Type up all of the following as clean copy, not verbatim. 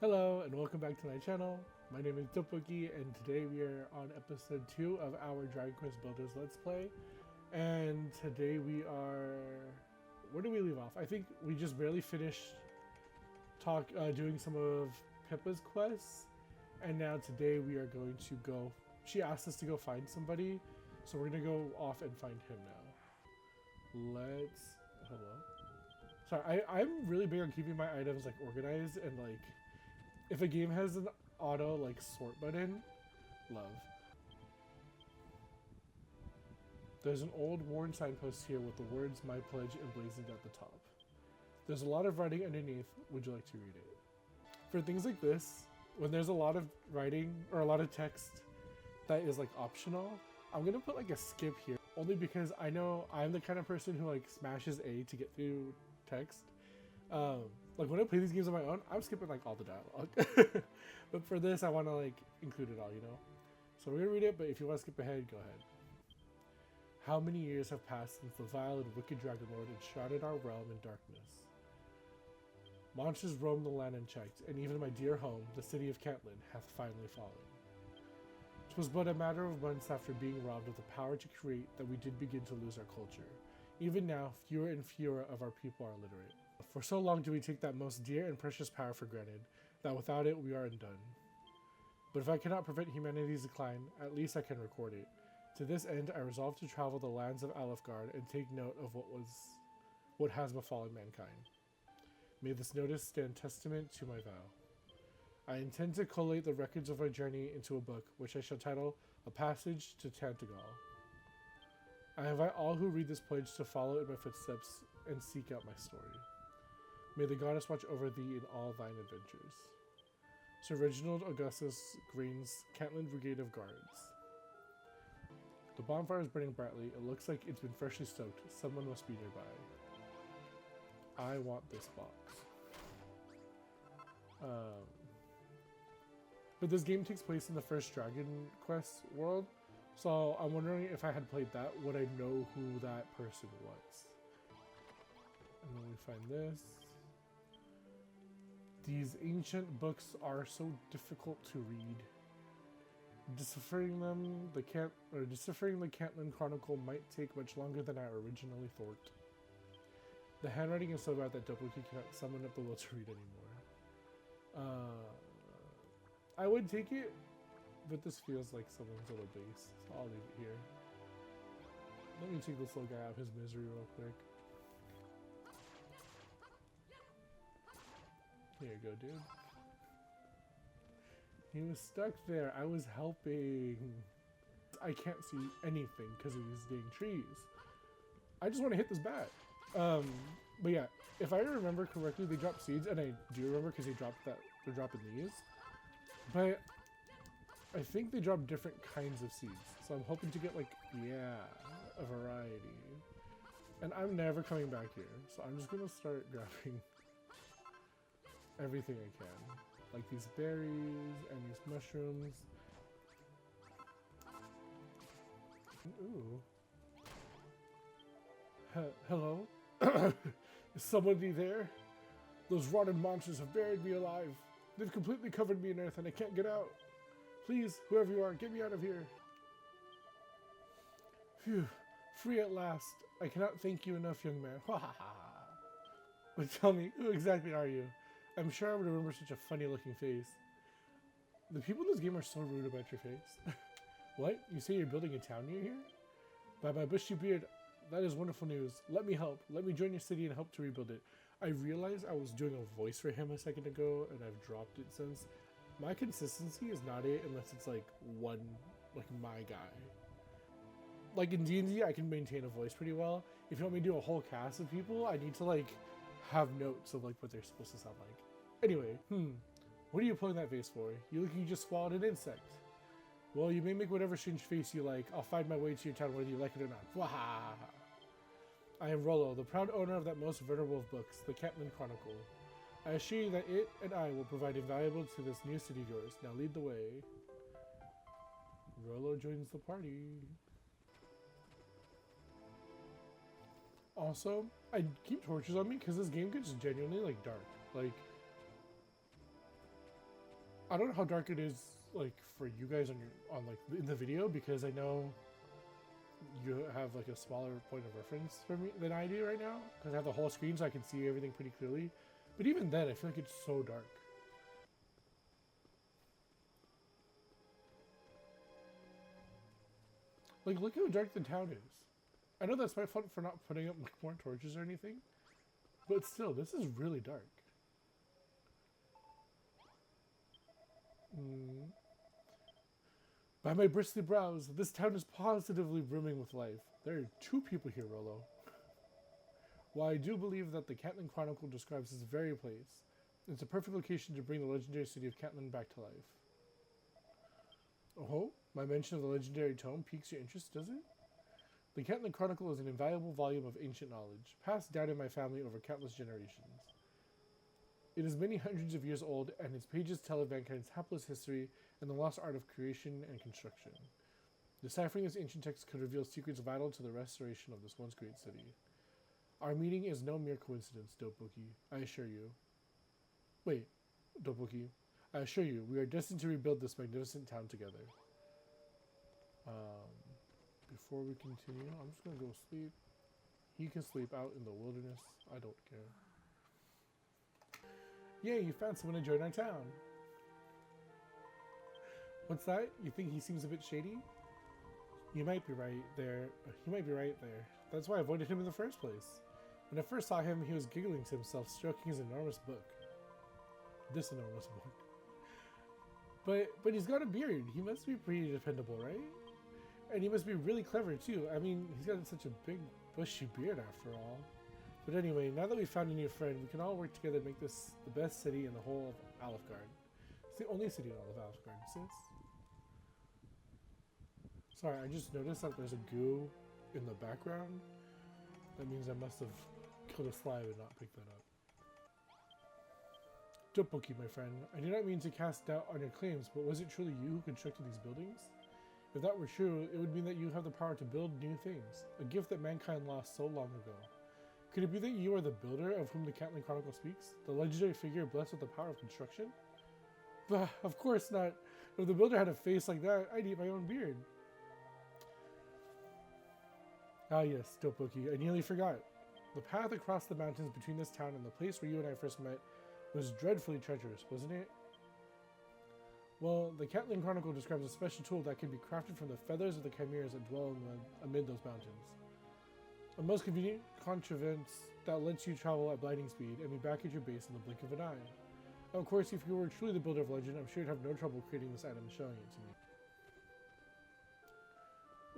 Hello and welcome back to my channel. My name is DopeBokki and today we are on episode 2 of our Dragon Quest Builders Let's Play. And today we are... Where do we leave off? I think we just barely finished doing some of Pippa's quests. And now today we are going to go... She asked us to go find somebody, so we're going to go off and find him now. Let's... Hello? Sorry, I'm really big on keeping my items like organized and like... If a game has an auto like sort button, love. There's an old worn signpost here with the words "My Pledge" emblazoned at the top. There's a lot of writing underneath. Would you like to read it? For things like this, when there's a lot of writing or a lot of text that is like optional, I'm gonna put like a skip here, only because I know I'm the kind of person who like smashes A to get through text. Like when I play these games on my own, I'm skipping like all the dialogue. But for this, I want to like include it all, you know? So we're gonna read it, but if you want to skip ahead, go ahead. How many years have passed since the vile and wicked Dragon Lord enshrouded our realm in darkness? Monsters roam the land unchecked, and even my dear home, the city of Cantlin, hath finally fallen. 'Twas but a matter of months after being robbed of the power to create that we did begin to lose our culture. Even now, fewer and fewer of our people are literate. For so long do we take that most dear and precious power for granted, that without it we are undone. But if I cannot prevent humanity's decline, at least I can record it. To this end, I resolve to travel the lands of Alefgard and take note of what has befallen mankind. May this notice stand testament to my vow. I intend to collate the records of our journey into a book, which I shall title A Passage to Tantagal. I invite all who read this pledge to follow in my footsteps and seek out my story. May the goddess watch over thee in all thine adventures. Sir Reginald Augustus Green's Cantlin Brigade of Guards. The bonfire is burning brightly. It looks like it's been freshly stoked. Someone must be nearby. I want this box. But this game takes place in the first Dragon Quest world, so I'm wondering if I had played that, would I know who that person was? And then we find this. These ancient books are so difficult to read. Deciphering the Cantlin Chronicle might take much longer than I originally thought. The handwriting is so bad that DopeBokki cannot summon up the will to read anymore. I would take it, but this feels like someone's little base, so I'll leave it here. Let me take this little guy out of his misery real quick. Here you go, dude. He was stuck there. I was helping. I can't see anything because of these dang trees. I just want to hit this bat. But yeah, if I remember correctly, they drop seeds, and I do remember because they're dropping these. But I think they drop different kinds of seeds. So I'm hoping to get like, yeah, a variety. And I'm never coming back here. So I'm just going to start grabbing everything I can. Like these berries and these mushrooms. Ooh. Hello? Is somebody there? Those rotten monsters have buried me alive. They've completely covered me in earth and I can't get out. Please, whoever you are, get me out of here. Phew, free at last. I cannot thank you enough, young man. Ha ha ha. But tell me, who exactly are you? I'm sure I would remember such a funny looking face. The people in this game are so rude about your face. What? You say you're building a town near here? By my bushy beard, that is wonderful news. Let me help. Let me join your city and help to rebuild it. I realized I was doing a voice for him a second ago and I've dropped it since. My consistency is not it unless it's like my guy. Like in D&D, I can maintain a voice pretty well. If you want me to do a whole cast of people, I need to like have notes of like what they're supposed to sound like. Anyway, what are you pulling that face for? You look like you just swallowed an insect. Well, you may make whatever strange face you like. I'll find my way to your town whether you like it or not. Wahaha. I am Rollo, the proud owner of that most venerable of books, the Cantlin Chronicle. I assure you that it and I will provide invaluable to this new city of yours. Now lead the way. Rollo joins the party. Also, I keep torches on me because this game gets genuinely like dark. Like, I don't know how dark it is like for you guys on your like in the video, because I know you have like a smaller point of reference for me than I do right now, because I have the whole screen so I can see everything pretty clearly. But even then, I feel like it's so dark. Like, look how dark the town is. I know that's my fault for not putting up like, more torches or anything, but still, this is really dark. By my bristly brows, this town is positively brimming with life. There are 2 people here, Rollo. While I do believe that the Catlin Chronicle describes this very place, it's a perfect location to bring the legendary city of Catlin back to life. Oh, my mention of the legendary tome piques your interest, does it? The Catlin Chronicle is an invaluable volume of ancient knowledge, passed down in my family over countless generations. It is many hundreds of years old, and its pages tell of mankind's hapless history and the lost art of creation and construction. Deciphering this ancient text could reveal secrets vital to the restoration of this once great city. Our meeting is no mere coincidence, DopeBokki, I assure you. Wait, DopeBokki, I assure you, we are destined to rebuild this magnificent town together. Before we continue, I'm just gonna go sleep. He can sleep out in the wilderness. I don't care. Yay, you found someone to join our town. What's that? You think he seems a bit shady? You might be right there. He might be right there. That's why I avoided him in the first place. When I first saw him, he was giggling to himself, stroking his enormous book. This enormous book. But he's got a beard. He must be pretty dependable, right? And he must be really clever too. I mean, he's got such a big, bushy beard after all. But anyway, now that we found a new friend, we can all work together to make this the best city in the whole of Alfgard. It's the only city in all of Alfgard, sis. Sorry, I just noticed that there's a goo in the background. That means I must have killed a slime and not picked that up. DopeBokki, my friend, I do not mean to cast doubt on your claims, but was it truly you who constructed these buildings? If that were true, it would mean that you have the power to build new things, a gift that mankind lost so long ago. Could it be that you are the builder of whom the Catlin Chronicle speaks? The legendary figure blessed with the power of construction? Bah, of course not. If the builder had a face like that, I'd eat my own beard. Ah yes, DopeBokki, I nearly forgot. The path across the mountains between this town and the place where you and I first met was dreadfully treacherous, wasn't it? Well, the Catlin Chronicle describes a special tool that can be crafted from the feathers of the chimeras that dwell amid those mountains. A most convenient contrivance that lets you travel at blinding speed and be back at your base in the blink of an eye. Of course, if you were truly the builder of legend, I'm sure you'd have no trouble creating this item and showing it to me.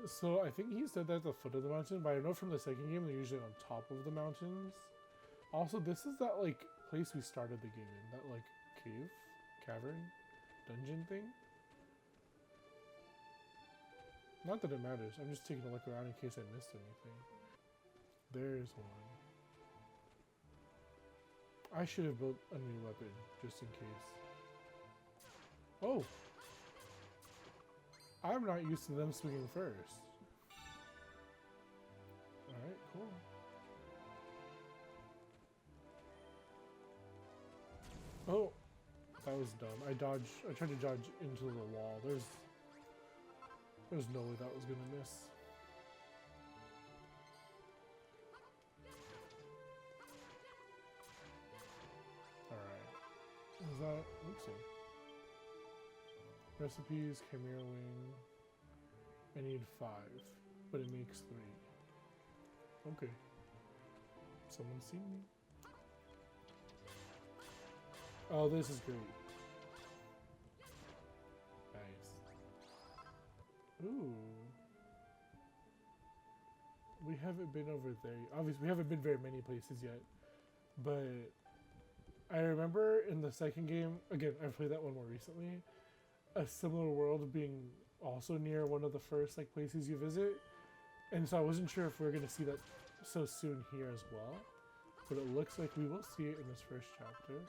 So I think he said that at the foot of the mountain, but I know from the second game they're usually on top of the mountains. Also, this is that like place we started the game in, that like cave, cavern, dungeon thing. Not that it matters, I'm just taking a look around in case I missed anything. There's one. I should have built a new weapon, just in case. Oh! I'm not used to them swinging first. Alright, cool. Oh! That was dumb. I tried to dodge into the wall. There's no way that was gonna miss. Alright. Is that, oopsie. Recipes, chimera wing. I need 5, but it makes 3. Okay. Someone seen me? Oh, this is great. Nice. Ooh. We haven't been over there. Obviously, we haven't been very many places yet. But I remember in the second game, again, I've played that one more recently, a similar world being also near one of the first like places you visit. And so I wasn't sure if we were going to see that so soon here as well. But it looks like we will see it in this first chapter.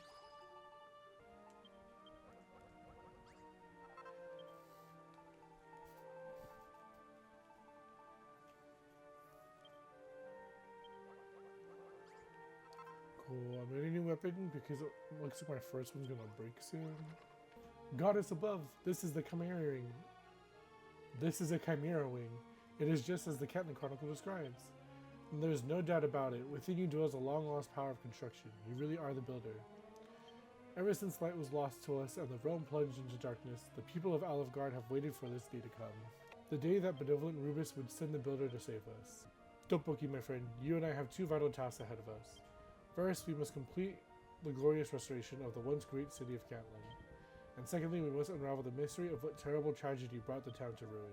Cool, I'm getting a new weapon because it looks like my first one's gonna break soon. Goddess above, this is the Chimera Ring. This is a Chimera Wing. It is just as the Catelyn Chronicle describes. And there's no doubt about it. Within you dwells a long-lost power of construction. You really are the builder. Ever since light was lost to us and the realm plunged into darkness, the people of Alfgard have waited for this day to come. The day that benevolent Rubus would send the builder to save us. DopeBokki, my friend, you and I have two vital tasks ahead of us. First, we must complete the glorious restoration of the once great city of Catelyn. And secondly, we must unravel the mystery of what terrible tragedy brought the town to ruin.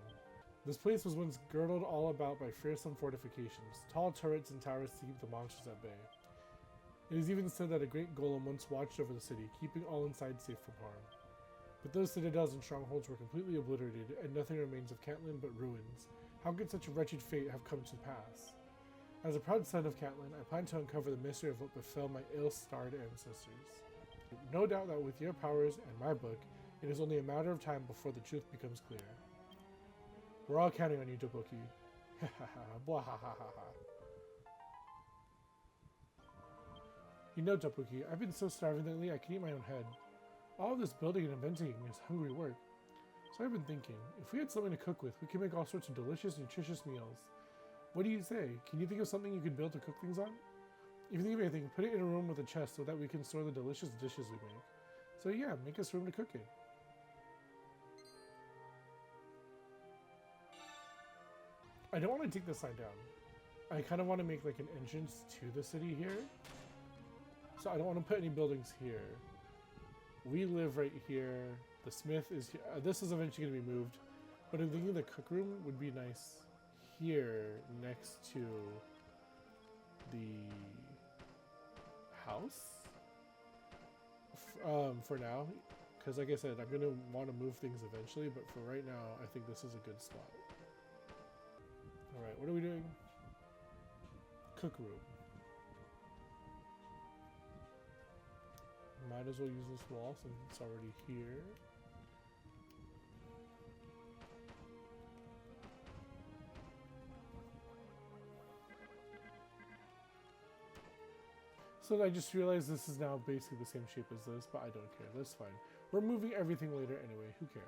This place was once girdled all about by fearsome fortifications, tall turrets and towers to keep the monsters at bay. It is even said that a great golem once watched over the city, keeping all inside safe from harm. But those citadels and strongholds were completely obliterated, and nothing remains of Catelyn but ruins. How could such a wretched fate have come to pass? As a proud son of Catelyn, I plan to uncover the mystery of what befell my ill-starred ancestors. No doubt that with your powers and my book, it is only a matter of time before the truth becomes clear. We're all counting on you, DopeBokki. Ha ha ha, blah ha ha ha ha. You know, DopeBokki, I've been so starving lately I can eat my own head. All this building and inventing is hungry work. So I've been thinking, if we had something to cook with, we could make all sorts of delicious, nutritious meals. What do you say? Can you think of something you could build to cook things on? If you think of anything, put it in a room with a chest so that we can store the delicious dishes we make. So yeah, make us room to cook in. I don't want to take this sign down. I kind of want to make like an entrance to the city here. So I don't want to put any buildings here. We live right here. The smith is here. This is eventually going to be moved. But I'm thinking the cook room would be nice here next to the house. For now. Because like I said, I'm going to want to move things eventually. But for right now, I think this is a good spot. Alright, what are we doing? Cook room. Might as well use this wall since it's already here. So I just realized this is now basically the same shape as this, but I don't care. That's fine. We're moving everything later anyway. Who cares?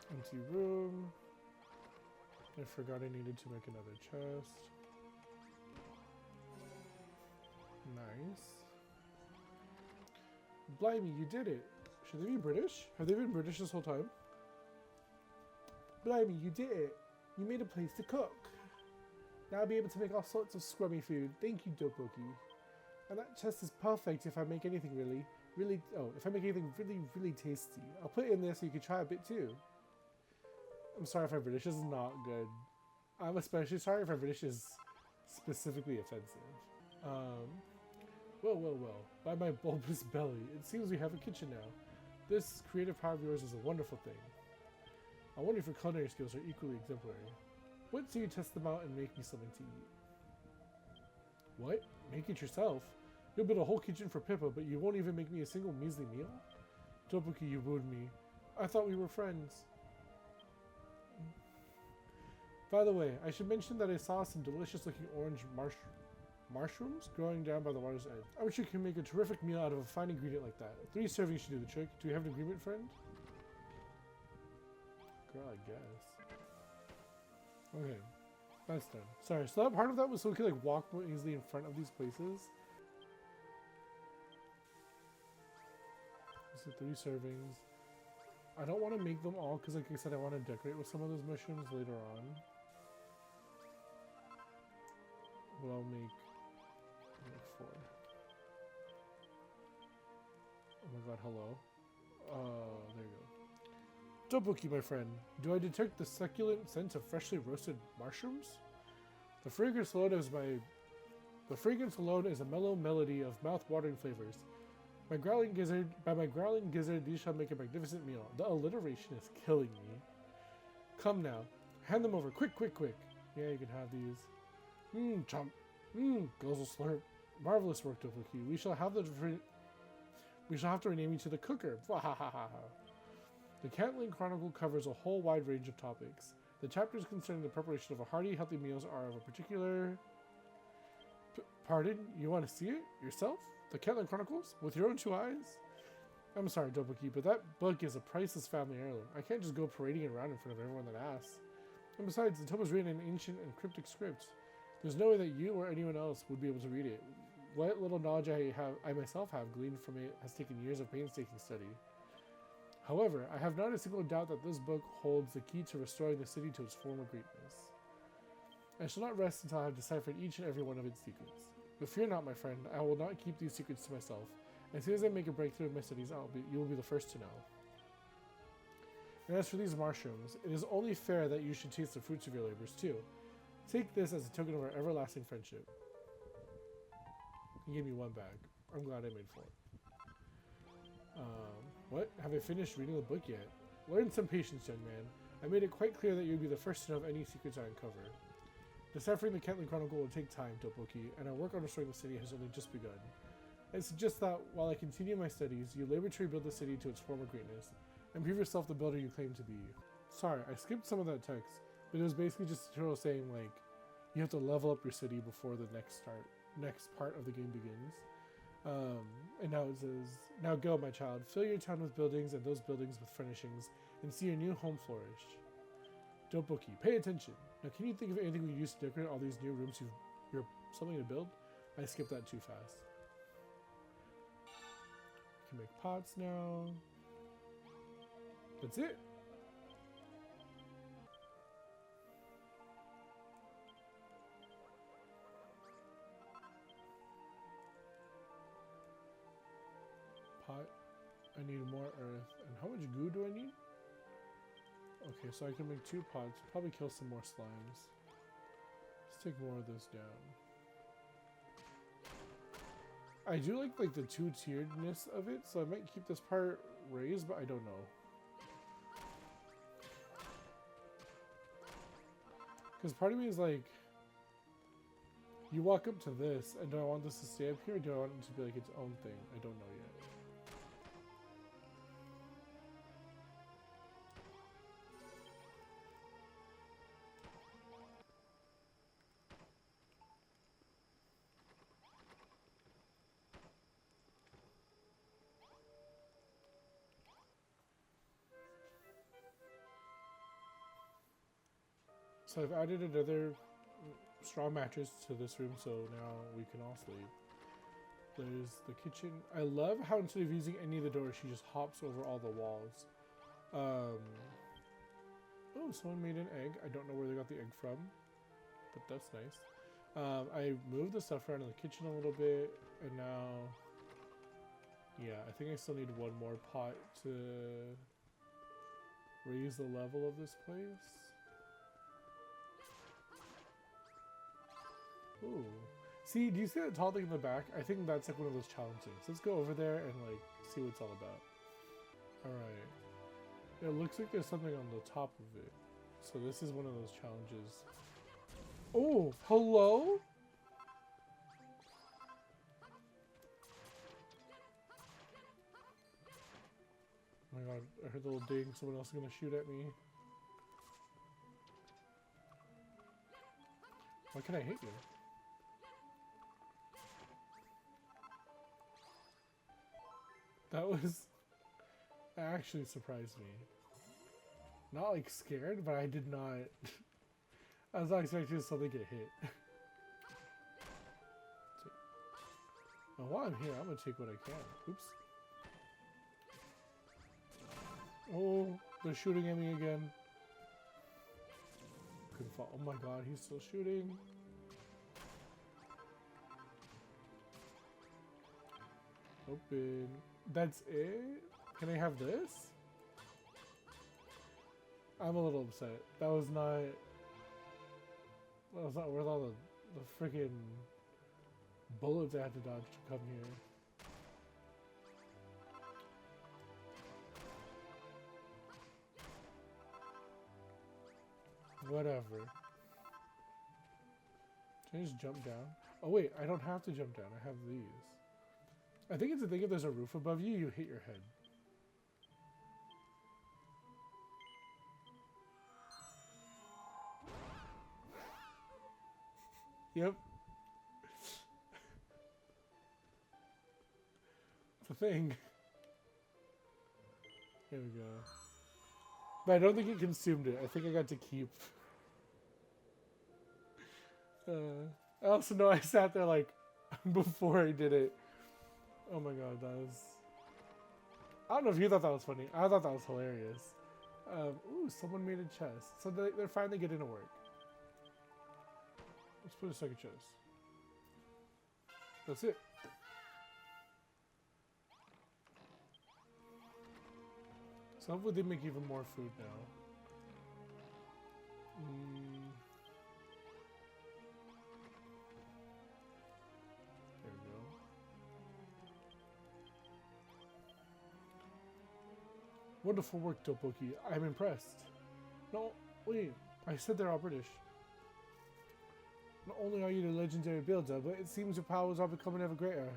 Empty room. I forgot I needed to make another chest. Nice. Blimey, you did it. Should they be British? Have they been British this whole time? Blimey, you did it. You made a place to cook. Now I'll be able to make all sorts of scrummy food. Thank you, DopeBokki. And that chest is perfect if I make anything if I make anything really tasty. I'll put it in there so you can try a bit too. I'm sorry if I'm British, this is not good. I'm especially sorry if our British is specifically offensive. Well. By my bulbous belly, it seems we have a kitchen now. This creative power of yours is a wonderful thing. I wonder if your culinary skills are equally exemplary. What say you test them out and make me something to eat? What? Make it yourself? You'll build a whole kitchen for Pippa, but you won't even make me a single measly meal? DopeBokki, you wooed me. I thought we were friends. By the way, I should mention that I saw some delicious looking orange mushrooms growing down by the water's edge. I'm sure you can make a terrific meal out of a fine ingredient like that. 3 servings should do the trick. Do you have an agreement, friend? Girl, I guess. Okay, that's done. Sorry, so that part of that was so we could like walk more easily in front of these places. This is 3 servings. I don't want to make them all because like I said, I want to decorate with some of those mushrooms later on. But I'll make 4. Oh my god, hello. There you go. DopeBokki, my friend. Do I detect the succulent scent of freshly roasted mushrooms? The fragrance alone is a mellow melody of mouth-watering flavors. By my growling gizzard, these shall make a magnificent meal. The alliteration is killing me. Come now. Hand them over. Quick. Yeah, you can have these. Chomp. Guzzle slurp. Marvelous work, DopeBokki. We shall have to rename you to the cooker. The Catelyn Chronicle covers a whole wide range of topics. The chapters concerning the preparation of a hearty, healthy meals are of a Pardon? You want to see it? Yourself? The Ketland Chronicles? With your own 2 eyes? I'm sorry, DopeBokki, but that book is a priceless family heirloom. I can't just go parading it around in front of everyone that asks. And besides, the tome was written in ancient and cryptic script. There's no way that you or anyone else would be able to read it. What little knowledge I myself have gleaned from it has taken years of painstaking study. However, I have not a single doubt that this book holds the key to restoring the city to its former greatness. I shall not rest until I have deciphered each and every one of its secrets. But fear not, my friend, I will not keep these secrets to myself. As soon as I make a breakthrough in my studies, you will be the first to know. And as for these mushrooms, it is only fair that you should taste the fruits of your labors too. Take this as a token of our everlasting friendship. He gave me 1 bag. I'm glad I made 4. What? Have I finished reading the book yet? Learn some patience, young man. I made it quite clear that you would be the first to know of any secrets I uncover. Deciphering the Ketland Chronicle will take time, DopeBokki, and our work on restoring the city has only just begun. I suggest that, while I continue my studies, you labor to rebuild the city to its former greatness, and prove yourself the builder you claim to be. Sorry, I skipped some of that text, but it was basically just a tutorial saying, like, you have to level up your city before the next part of the game begins. And now it says, now go, my child, fill your town with buildings and those buildings with furnishings, and see your new home flourish. DopeBokki, pay attention. Now, can you think of anything we used to decorate all these new rooms you're something to build? I skipped that too fast. I can make pots now. That's it. Pot. I need more earth. And how much goo do I need? Okay, so I can make 2 pots. Probably kill some more slimes. Let's take more of this down. I do like the 2-tieredness of it, so I might keep this part raised, but I don't know. Because part of me is like, you walk up to this, and do I want this to stay up here, or do I want it to be like its own thing? I don't know yet. So I've added another straw mattress to this room, so now we can all sleep. There's the kitchen. I love how instead of using any of the doors, she just hops over all the walls. Oh, someone made an egg. I don't know where they got the egg from, but that's nice. I moved the stuff around in the kitchen a little bit, and now, yeah, I think I still need 1 more pot to raise the level of this place. Ooh. See, do you see that tall thing in the back? I think that's like one of those challenges. Let's go over there and like see what it's all about. Alright. It looks like there's something on the top of it. So this is one of those challenges. Oh, hello? Oh my god, I heard the little ding. Someone else is gonna shoot at me. Why can I hit you? That actually surprised me. Not like scared, but I did not. I was not expecting something to get hit. Well, while I'm here, I'm gonna take what I can. Oops. Oh, they're shooting at me again. Couldn't fall. Oh my god, he's still shooting. Open. That's it? Can I have this? I'm a little upset. That was not worth all the freaking bullets I had to dodge to come here. Whatever. Can I just jump down? Oh wait, I don't have to jump down. I have these. I think it's a thing if there's a roof above you, you hit your head. Yep. the thing. There we go. But I don't think it consumed it. I think I got to keep. I also know I sat there like before I did it. Oh my god, that was... I don't know if you thought that was funny. I thought that was hilarious. Ooh, someone made a chest. So they're finally getting to work. Let's put a second chest. That's it. So hopefully they make even more food now. There we go. Wonderful work, DopeBokki. I'm impressed. No, wait. I said they're all British. Not only are you the legendary builder, but it seems your powers are becoming ever greater.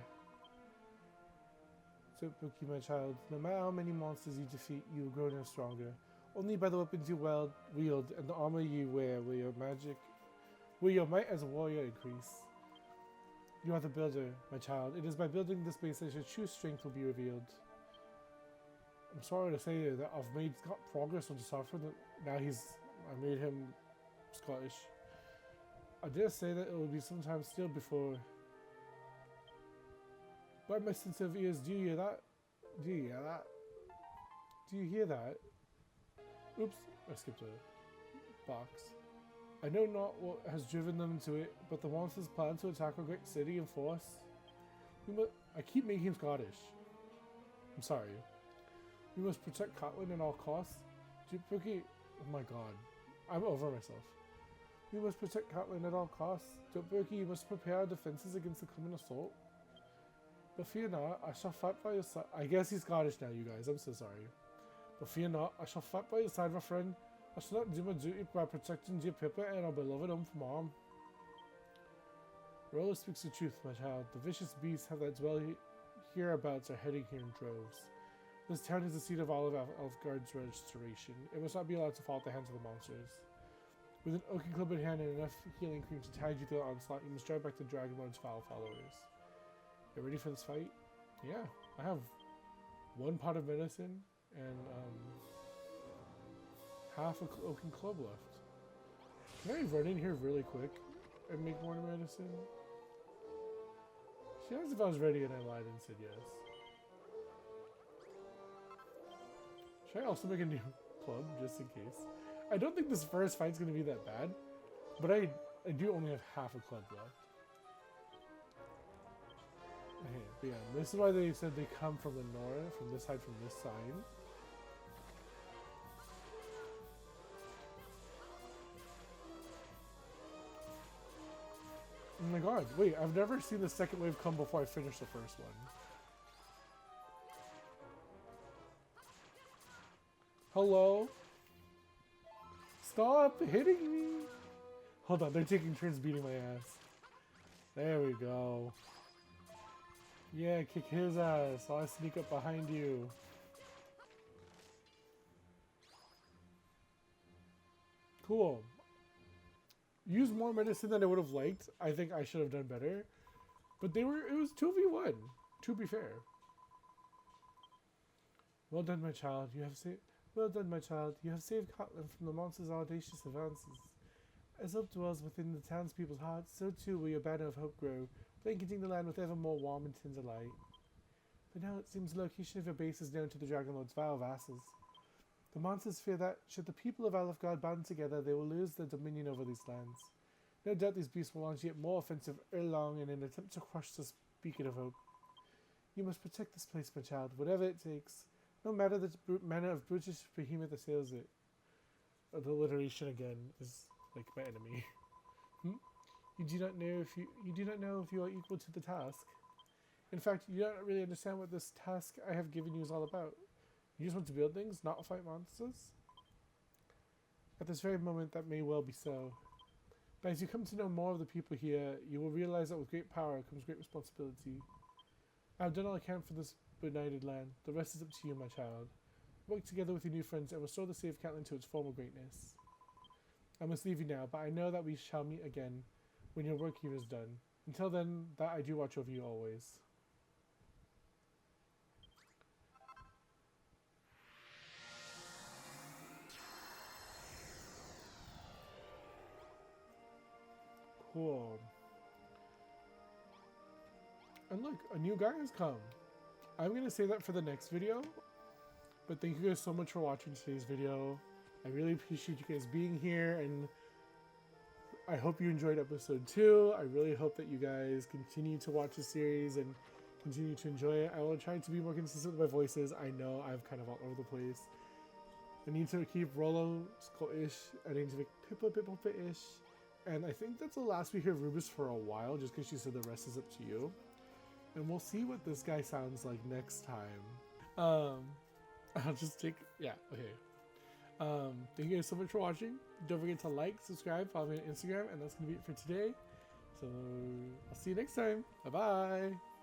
DopeBokki, my child, no matter how many monsters you defeat, you will grow no stronger. Only by the weapons you wield and the armor you wear will your might as a warrior increase. You are the builder, my child. It is by building this base that your true strength will be revealed. I'm sorry to say that I've made progress on the software. Now I made him Scottish. I dare say that it will be sometime still before. By my sensitive ears, do you hear that? Do you hear that? Do you hear that? Oops, I skipped a box. I know not what has driven them to it, but the monsters plan to attack our great city in force. I keep making him Scottish. I'm sorry. We must protect Scotland at all costs. DopeBokki, oh my god, I'm over myself. We must protect Scotland at all costs. DopeBokki, you must prepare our defenses against the coming assault. But fear not, I shall fight by your side. I guess he's Scottish now, you guys. I'm so sorry. But fear not, I shall fight by your side, my friend. I shall not do my duty by protecting dear Pippa and our beloved home from harm. Rolla speaks the truth, my child. The vicious beasts that dwell hereabouts are heading here in droves. This town is the seat of all of Elfgard's restoration. It must not be allowed to fall at the hands of the monsters. With an oaken club in hand and enough healing cream to tide you through the onslaught, you must drive back the Dragonlord's foul followers. You ready for this fight? Yeah, I have one pot of medicine and half an oaken club left. Can I run in here really quick and make more medicine? She asked if I was ready and I lied and said yes. Should I also make a new club just in case? I don't think this first fight's going to be that bad, but I do only have half a club left. Okay, but yeah, this is why they said they come from the north, from this side, from this side. Oh my god, wait, I've never seen the second wave come before I finish the first one. Hello? Stop hitting me! Hold on, they're taking turns beating my ass. There we go. Yeah, kick his ass. I'll sneak up behind you. Cool. Use more medicine than I would have liked. I think I should have done better. But it was 2v1, to be fair. Well done, my child. Well done, my child. You have saved Scotland from the monster's audacious advances. As hope dwells within the townspeople's hearts, so too will your banner of hope grow, blanketing the land with ever more warm and tender light. But now it seems the location of your base is known to the Dragonlord's vile vassals. The monsters fear that, should the people of Elfgard band together, they will lose their dominion over these lands. No doubt these beasts will launch yet more offensive erelong in an attempt to crush this beacon of hope. You must protect this place, my child, whatever it takes, no matter the manner of brutish behemoth assails it. The alliteration again is like my enemy. You do not know if you are equal to the task. In fact, you don't really understand what this task I have given you is all about. You just want to build things, not fight monsters? At this very moment, that may well be so. But as you come to know more of the people here, you will realize that with great power comes great responsibility. I have done all I can for this benighted land. The rest is up to you, my child. Work together with your new friends and restore the Save Catland to its former greatness. I must leave you now, but I know that we shall meet again when your work here is done. Until then, that I do watch over you always. Cool. And look, a new guy has come. I'm going to say that for the next video. But thank you guys so much for watching today's video. I really appreciate you guys being here, and I hope you enjoyed episode 2. I really hope that you guys continue to watch the series and continue to enjoy it. I will try to be more consistent with my voices. I know I'm kind of all over the place. I need to keep Rolo Skull-ish. I need to make Pippa-ish. And I think that's the last we hear of Rubus for a while, just because she said the rest is up to you. And we'll see what this guy sounds like next time. I'll just take, yeah, okay. Thank you guys so much for watching. Don't forget to like, subscribe, follow me on Instagram, and that's going to be it for today. So I'll see you next time. Bye-bye.